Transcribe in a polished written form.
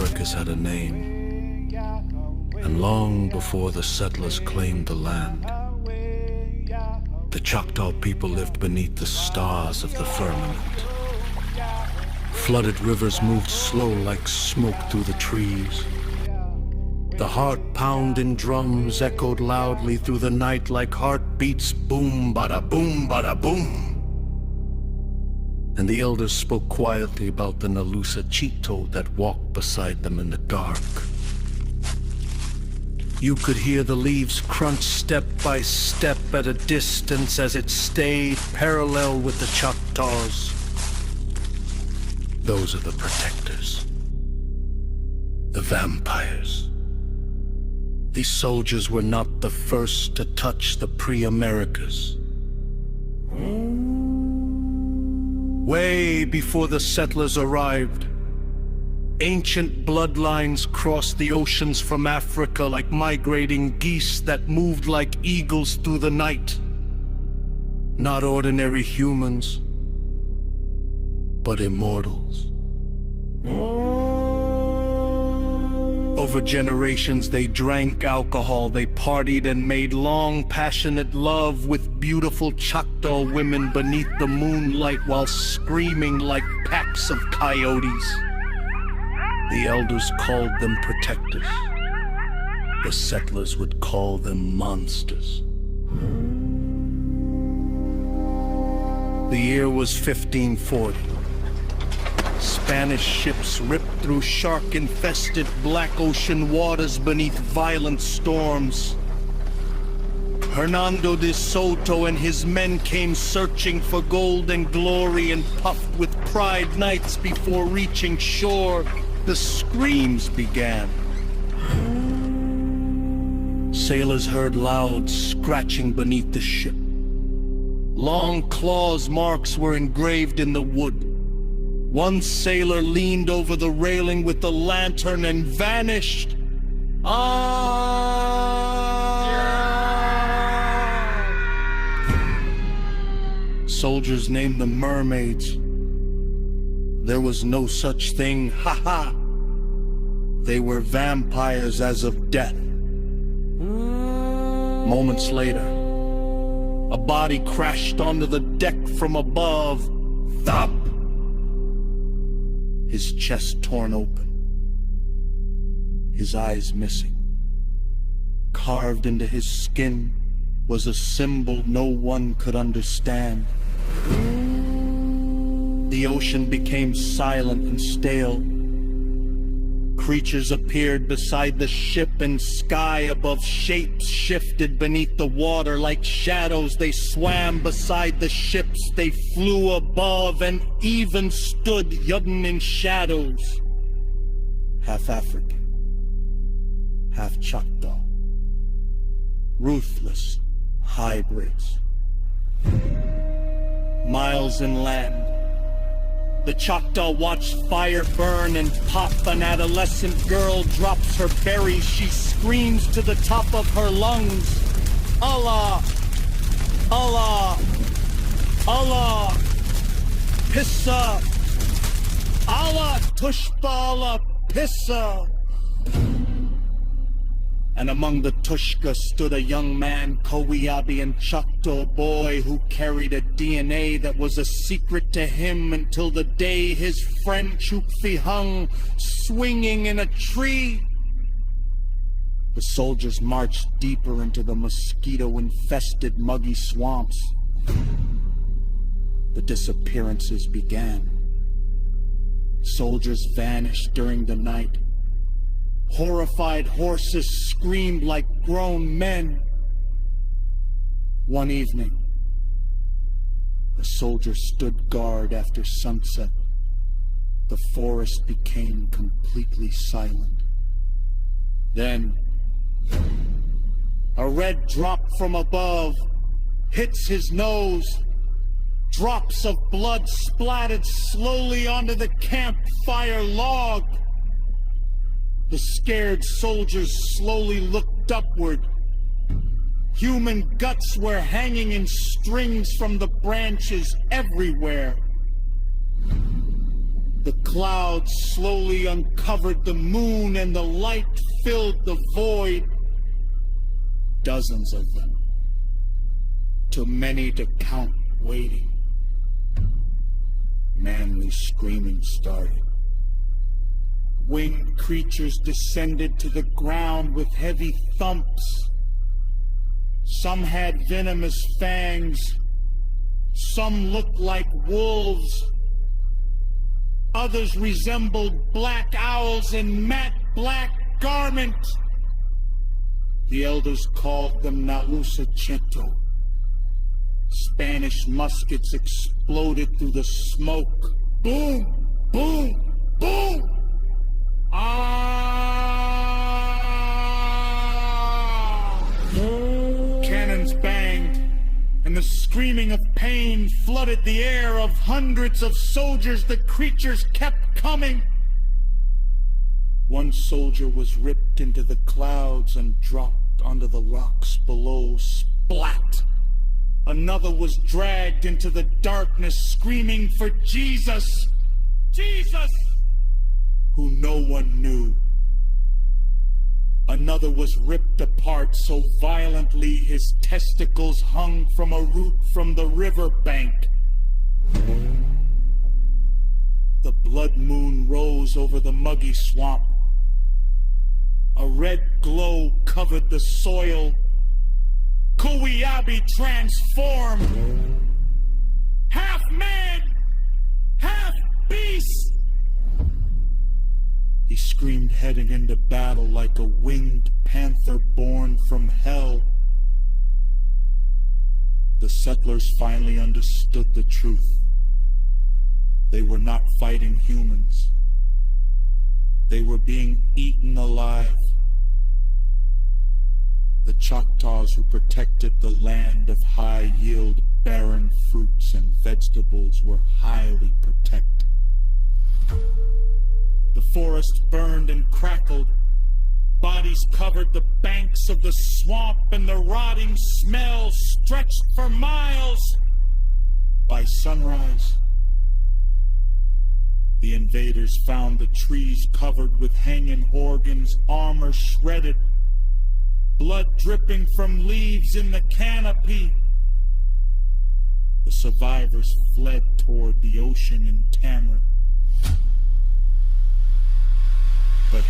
Americas had a name, and long before the settlers claimed the land, the Choctaw people lived beneath the stars of the firmament. Flooded rivers moved slow like smoke through the trees. The heart-pounding drums echoed loudly through the night like heartbeats, boom, bada boom, bada boom. And the elders spoke quietly about the Nalusa Chito that walked beside them in the dark. You could hear the leaves crunch step by step at a distance as it stayed parallel with the Choctaws. Those are the protectors. The vampires. These soldiers were not the first to touch the pre-Americas. Way before the settlers arrived, ancient bloodlines crossed the oceans from Africa like migrating geese that moved like eagles through the night. Not ordinary humans, but immortals. Over generations, they drank alcohol, they partied and made long, passionate love with beautiful Choctaw women beneath the moonlight while screaming like packs of coyotes. The elders called them protectors. The settlers would call them monsters. The year was 1540. Spanish ships ripped through shark-infested black ocean waters beneath violent storms. Hernando de Soto and his men came searching for gold and glory and puffed with pride nights before reaching shore. The screams began. Sailors heard loud scratching beneath the ship. Long claws marks were engraved in the wood. One sailor leaned over the railing with the lantern and vanished. Soldiers named them mermaids. There was no such thing, ha-ha. They were vampires as of death. Moments later, a body crashed onto the deck from above. Thump! His chest torn open. His eyes missing. Carved into his skin was a symbol no one could understand. The ocean became silent and stale. Creatures appeared beside the ship and sky above. Shapes shifted beneath the water like shadows. They swam beside the ships. They flew above and even stood hidden in shadows. Half African, half Choctaw. Ruthless hybrids. Miles inland, the Choctaw watched fire burn and pop. An adolescent girl drops her berries. She screams to the top of her lungs, Allah! Allah! Allah! Pissa! Allah Tushpa Allah Pissa! And among the Tushka stood a young man, Kowiabian Choctaw boy, who carried a DNA that was a secret to him until the day his friend Chukfi hung, swinging in a tree. The soldiers marched deeper into the mosquito-infested muggy swamps. The disappearances began. Soldiers vanished during the night. Horrified horses screamed like grown men. One evening, the soldiers stood guard after sunset. The forest became completely silent. Then, a red drop from above hits his nose. Drops of blood splattered slowly onto the campfire log. The scared soldiers slowly looked upward. Human guts were hanging in strings from the branches everywhere. The clouds slowly uncovered the moon and the light filled the void. Dozens of them, too many to count, waiting. Manly screaming started. Winged creatures descended to the ground with heavy thumps. Some had venomous fangs. Some looked like wolves. Others resembled black owls in matte black garments. The elders called them Naucento. Spanish muskets exploded through the smoke. Boom! Boom! Boom! Ah! Cannons banged, and the screaming of pain flooded the air of hundreds of soldiers. The creatures kept coming. One soldier was ripped into the clouds and dropped onto the rocks below. Splat! Another was dragged into the darkness, screaming for Jesus. Jesus! Who no one knew. Another was ripped apart so violently his testicles hung from a root from the river bank. The blood moon rose over the muggy swamp. A red glow covered the soil. Kuwiabi transformed. Half man, half beast. He screamed, heading into battle like a winged panther born from hell. The settlers finally understood the truth. They were not fighting humans. They were being eaten alive. The Choctaws who protected the land of high-yield, barren fruits and vegetables were highly protected. The forest burned and crackled. Bodies covered the banks of the swamp, and the rotting smell stretched for miles. By sunrise, the invaders found the trees covered with hanging organs, armor shredded, blood dripping from leaves in the canopy. The survivors fled toward the ocean in Tamarind. But